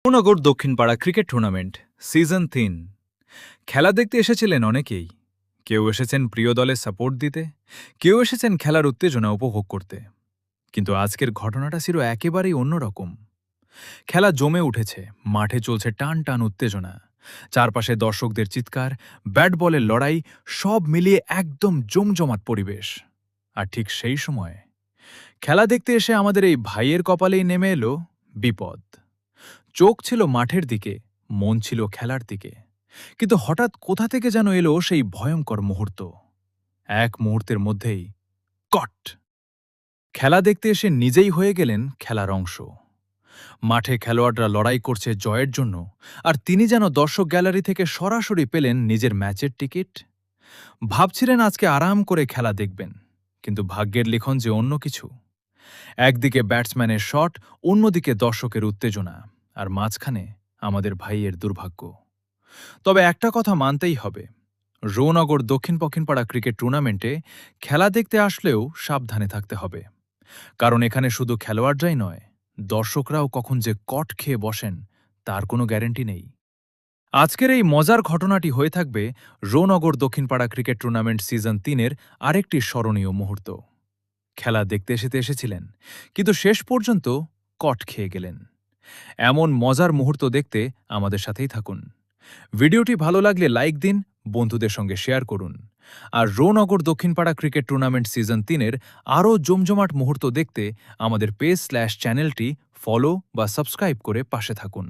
নগর Dakshinpara cricket tournament season ৩ খেলা দেখতে এসেছিলেন অনেকেই। কেউ এসেছেন প্রিয় দলে সাপোর্ট দিতে, কেউ এসেছেন খেলার উত্তেজনা উপভোগ করতে। কিন্তু আজকের ঘটনাটা ছিল একেবারেই অন্যরকম। খেলা জমে উঠেছে, মাঠে চলছে টান টান উত্তেজনা, চারপাশে দর্শকদের চিৎকার, ব্যাট বলের লড়াই, সব মিলিয়ে একদম জমজমাট পরিবেশ। আর ঠিক সেই সময় খেলা দেখতে এসে আমাদের এই ভাইয়ের কপালেই নেমে এলো বিপদ। চোখ ছিল মাঠের দিকে, মন ছিল খেলার দিকে, কিন্তু হঠাৎ কোথা থেকে যেন এলো সেই ভয়ঙ্কর মুহূর্ত। এক মুহূর্তের মধ্যেই কট! খেলা দেখতে এসে নিজেই হয়ে গেলেন খেলার অংশ। মাঠে খেলোয়াড়রা লড়াই করছে জয়ের জন্য, আর তিনি যেন দর্শক গ্যালারি থেকে সরাসরি পেলেন নিজের ম্যাচের টিকিট। ভাবছিলেন আজকে আরাম করে খেলা দেখবেন, কিন্তু ভাগ্যের লিখন যে অন্য কিছু। একদিকে ব্যাটসম্যানের শট, অন্যদিকে দর্শকের উত্তেজনা, আর মাঝখানে আমাদের ভাইয়ের দুর্ভাগ্য। তবে একটা কথা মানতেই হবে, রৌনগর দক্ষিণপাড়া ক্রিকেট টুর্নামেন্টে খেলা দেখতে আসলেও সাবধানে থাকতে হবে। কারণ এখানে শুধু খেলোয়াড়রাই নয়, দর্শকরাও কখন যে কট খেয়ে বসেন তার কোনো গ্যারেন্টি নেই। আজকের এই মজার ঘটনাটি হয়ে থাকবে রৌনগর দক্ষিণপাড়া ক্রিকেট টুর্নামেন্ট সিজন ৩-এর আরেকটি স্মরণীয় মুহূর্ত। খেলা দেখতে এসেছিলেন, কিন্তু শেষ পর্যন্ত কট খেয়ে গেলেন। এমন মজার মুহূর্ত দেখতে আমাদের সাথেই থাকুন। ভিডিওটি ভালো লাগলে লাইক দিন, বন্ধুদের সঙ্গে শেয়ার করুন। আর রৌনগর দক্ষিণপাড়া ক্রিকেট টুর্নামেন্ট সিজন ৩-এর আরও জমজমাট মুহূর্ত দেখতে আমাদের পেজ/চ্যানেলটি ফলো বা সাবস্ক্রাইব করে পাশে থাকুন।